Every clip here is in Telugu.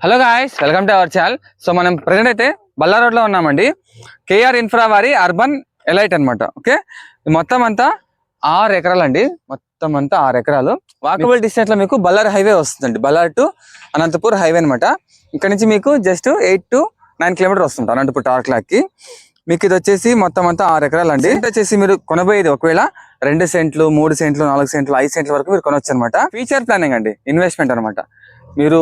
Hello guys, welcome to our channel. So మనం ప్రెజెంట్ అయితే బల్లా రోడ్ లో ఉన్నామండి. కేఆర్ ఇన్ఫ్రా వారి అర్బన్ ఎలైట్ అనమాట. ఓకే, మొత్తం అంతా 6 ఎకరాలు అండి. మొత్తం అంతా 6 ఎకరాలు. వాకబుల్ డిస్టెన్స్ లో మీకు బల్లారి హైవే వస్తుందండి. బల్లారి టు అనంతపూర్ హైవే అనమాట. ఇక్కడ నుంచి మీకు జస్ట్ 8 to 9 కిలోమీటర్ వస్తుంది అనంతపూర్ టవర్ క్లాక్ కి. మీకు ఇది వచ్చేసి మొత్తం అంతా 6 ఎకరాలు అండి. ఇది వచ్చేసి మీరు కొనబోయేది ఒకవేళ 2 సెంట్లు 3 సెంట్లు 4 సెంట్లు 5 సెంట్ల వరకు మీరు కొనొచ్చు అనమాట. ఫ్యూచర్ ప్లానింగ్ అండి, ఇన్వెస్ట్మెంట్ అనమాట. మీరు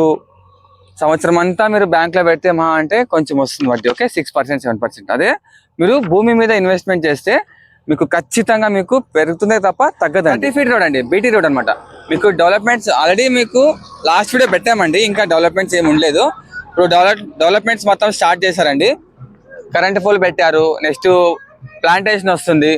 సంవత్సరం అంతా మీరు బ్యాంక్ లో పెడితే మా అంటే కొంచెం వస్తుంది వడ్డీ. ఓకే, 6% 7%. అదే మీరు భూమి మీద ఇన్వెస్ట్మెంట్ చేస్తే మీకు ఖచ్చితంగా మీకు పెరుగుతుందే తప్ప తగ్గదు. 30 feet రోడ్ అండి, బీటీ రోడ్ అనమాట. మీకు డెవలప్మెంట్స్ ఆల్రెడీ మీకు లాస్ట్ వీడియో పెట్టామండి. ఇంకా డెవలప్మెంట్స్ ఏమి ఉండలేదు. ఇప్పుడు డెవలప్మెంట్స్ మొత్తం స్టార్ట్ చేశారండి. కరెంట్ పోల్ పెట్టారు, నెక్స్ట్ ప్లాంటేషన్ వస్తుంది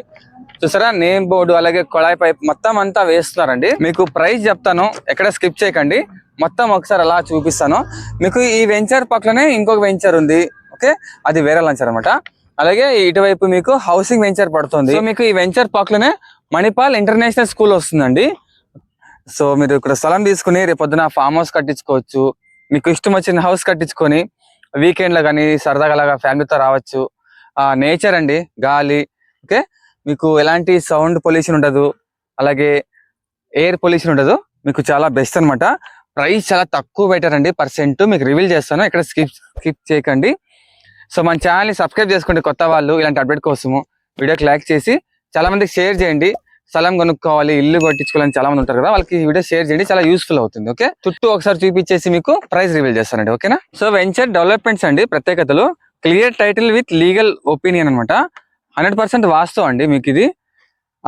చూసారా, నేమ్ బోర్డు అలాగే కొళాయి పైప్ మొత్తం అంతా వేస్తున్నారండి. మీకు ప్రైస్ చెప్తాను, ఎక్కడ స్కిప్ చేయకండి, మొత్తం ఒకసారి అలా చూపిస్తాను మీకు. ఈ వెంచర్ పక్కనే ఇంకొక వెంచర్ ఉంది. ఓకే, అది వేరే వెంచర్ అనమాట. అలాగే ఇటువైపు మీకు హౌసింగ్ వెంచర్ పడుతుంది. సో మీకు ఈ వెంచర్ పక్కనే మణిపాల్ ఇంటర్నేషనల్ స్కూల్ వస్తుందండి. సో మీరు ఇక్కడ స్థలం తీసుకుని రేపొద్దున ఫామ్ హౌస్ కట్టించుకోవచ్చు. మీకు ఇష్టం వచ్చిన హౌస్ కట్టించుకొని వీకెండ్ లో కానీ సరదాగా అలాగా ఫ్యామిలీతో రావచ్చు. నేచర్ అండి, గాలి. ఓకే, మీకు ఎలాంటి సౌండ్ పొల్యూషన్ ఉండదు, అలాగే ఎయిర్ పొల్యూషన్ ఉండదు. మీకు చాలా బెస్ట్ అనమాట. ప్రైస్ చాలా తక్కువ పెట్టారండి. % మీకు రివీల్ చేస్తాను, ఇక్కడ స్కిప్ చేయకండి. సో మన ఛానల్ని సబ్స్క్రైబ్ చేసుకోండి కొత్త వాళ్ళు, ఇలాంటి అప్డేట్ కోసము. వీడియోకి లైక్ చేసి చాలా మందికి షేర్ చేయండి. స్థలం కొనుక్కోవాలి, ఇల్లు కట్టించుకోవాలని చాలా మంది ఉంటారు కదా, వాళ్ళకి ఈ వీడియో షేర్ చేయండి, చాలా యూస్ఫుల్ అవుతుంది. ఓకే, చుట్టూ ఒకసారి చూపించేసి మీకు ప్రైస్ రివీల్ చేస్తానండి. ఓకేనా. సో వెంచర్ డెవలప్మెంట్స్ అండి, ప్రత్యేకతలు clear title with legal opinion అనమాట. 100% వాస్తవం అండి మీకు ఇది.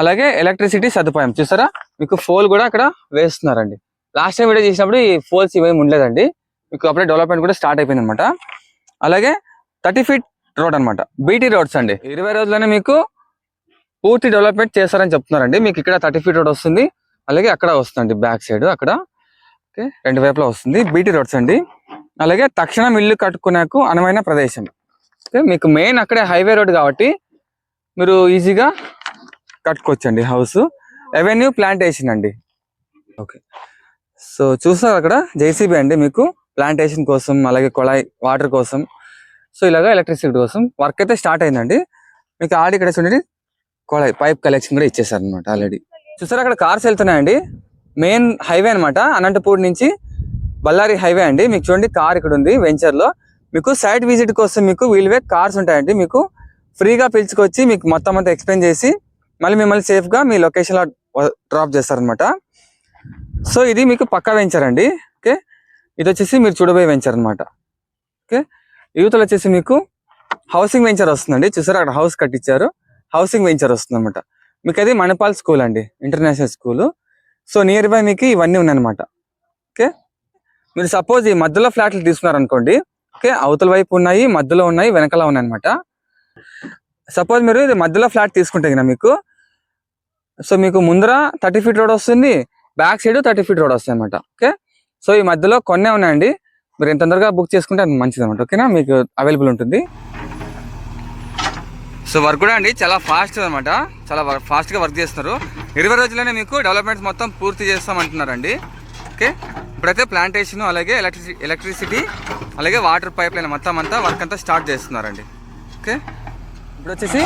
అలాగే ఎలక్ట్రిసిటీ సదుపాయం చూసారా, మీకు ఫోల్ కూడా అక్కడ వేస్తున్నారండి. లాస్ట్ టైం వీడియో చేసినప్పుడు ఈ ఫోల్స్ ఇవేమి ఉండలేదండి. మీకు అప్పుడే డెవలప్మెంట్ కూడా స్టార్ట్ అయిపోయింది అనమాట. అలాగే 30 feet రోడ్ అనమాట, బీటీ రోడ్స్ అండి. 20 రోజుల్లోనే మీకు పూర్తి డెవలప్మెంట్ చేస్తారని చెప్తున్నారండి. మీకు ఇక్కడ 30 feet రోడ్ వస్తుంది, అలాగే అక్కడ వస్తుంది బ్యాక్ సైడ్ అక్కడ. ఓకే, 2 వైపులా వస్తుంది బీటీ రోడ్స్ అండి. అలాగే తక్షణం ఇల్లు కట్టుకునేకు అనువైన ప్రదేశం. ఓకే, మీకు మెయిన్ అక్కడే హైవే రోడ్ కాబట్టి మీరు ఈజీగా కట్టుకోవచ్చండి హౌస్. ఎవెన్యూ ప్లాంటేషన్ అండి. ఓకే, సో చూస్తారు అక్కడ జేసీబీ అండి, మీకు ప్లాంటేషన్ కోసం అలాగే కొళాయి వాటర్ కోసం. సో ఇలాగా ఎలక్ట్రిసిటీ కోసం వర్క్ అయితే స్టార్ట్ అయిందండి. మీకు ఆడి ఇక్కడ చూడండి కొళాయి పైప్ కలెక్షన్ కూడా ఇచ్చేసారు అనమాట ఆల్రెడీ. చూసారా అక్కడ కార్స్ వెళ్తున్నాయండి. మెయిన్ హైవే అనమాట, అనంతపూర్ నుంచి బళ్ళారి హైవే అండి. మీకు చూడండి కార్ ఇక్కడ ఉంది వెంచర్ లో. మీకు సైట్ విజిట్ కోసం మీకు వీల్వే కార్స్ ఉంటాయండి. మీకు ఫ్రీగా పిలుచుకొచ్చి మీకు మొత్తం అంతా ఎక్స్ప్లెయిన్ చేసి మళ్ళీ మిమ్మల్ని సేఫ్ గా మీ లొకేషన్ లో డ్రాప్ చేస్తారనమాట. సో ఇది మీకు పక్కా వెంచర్ అండి. ఓకే, ఇది వచ్చేసి మీరు చూడబోయే వెంచర్ అనమాట. ఓకే, యూత్లో వచ్చేసి మీకు హౌసింగ్ వెంచర్ వస్తుందండి. చూసారా అక్కడ హౌస్ కట్టించారు, హౌసింగ్ వెంచర్ వస్తుంది అనమాట. మీకు అది మణిపాల్ స్కూల్ అండి, international school. So near by మీకు ఇవన్నీ ఉన్నాయన్నమాట. ఓకే, మీరు సపోజ్ ఈ మధ్యలో ఫ్లాట్లు తీసుకున్నారనుకోండి. ఓకే, అవతల వైపు ఉన్నాయి, మధ్యలో ఉన్నాయి, వెనకాల ఉన్నాయి అనమాట. సపోజ్ మీరు ఇది మధ్యలో ఫ్లాట్ తీసుకుంటే మీకు సో మీకు ముందర 30 feet రోడ్ వస్తుంది, బ్యాక్ సైడ్ 30 feet రోడ్ వస్తుంది అనమాట. ఓకే, సో ఈ మధ్యలో కొన్నే ఉన్నాయండి. మీరు ఎంత తొందరగా బుక్ చేసుకుంటే అది మంచిది అనమాట. ఓకేనా, మీకు అవైలబుల్ ఉంటుంది. సో వర్క్ కూడా అండి చాలా ఫాస్ట్ అనమాట, చాలా ఫాస్ట్గా వర్క్ చేస్తున్నారు. 20 రోజుల్లోనే మీకు డెవలప్మెంట్స్ మొత్తం పూర్తి చేస్తామంటున్నారండి. ఓకే, ఇప్పుడైతే ప్లాంటేషన్ అలాగే ఎలక్ట్రిసిటీ అలాగే వాటర్ పైప్ లైన్ మొత్తం అంతా వర్క్ అంతా స్టార్ట్ చేస్తున్నారండి. ఓకే, ఇప్పుడు వచ్చేసి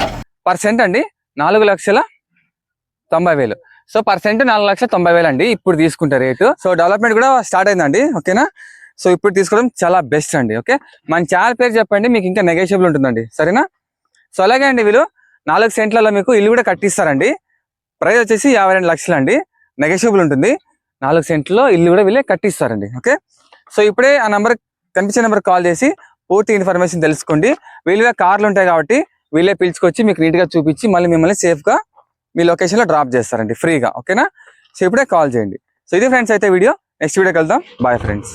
% అండి 4,90,000. సో % 4,90,000 అండి ఇప్పుడు తీసుకుంటే రేటు. సో డెవలప్మెంట్ కూడా స్టార్ట్ అయిందండి. ఓకేనా, సో ఇప్పుడు తీసుకోవడం చాలా బెస్ట్ అండి. ఓకే, మన ఛానల్ పేరు చెప్పండి, మీకు ఇంకా నెగోషియబుల్ ఉంటుందండి. సరేనా. సో అలాగే అండి వీళ్ళు 4 సెంట్లలో మీకు ఇల్లు కూడా కట్టిస్తారండి. ప్రైస్ వచ్చేసి 52 లక్షలు అండి, నెగోషియబుల్ ఉంటుంది. 4 సెంట్లో ఇల్లు కూడా వీళ్ళే కట్టిస్తారండి. ఓకే, సో ఇప్పుడే ఆ నెంబర్ కనిపించే నెంబర్ కాల్ చేసి పూర్తి ఇన్ఫర్మేషన్ తెలుసుకోండి. వీళ్ళే కార్లు ఉంటాయి కాబట్టి వీళ్ళే పిలుచుకొచ్చి మీకు నీట్గా చూపించి మళ్ళీ మిమ్మల్ని సేఫ్గా మీ లొకేషన్లో డ్రాప్ చేస్తారండి ఫ్రీగా. ఓకేనా, సో ఇప్పుడే కాల్ చేయండి. సో ఇది ఫ్రెండ్స్ అయితే వీడియో, నెక్స్ట్ వీడియోకి వెళ్దాం. Bye friends.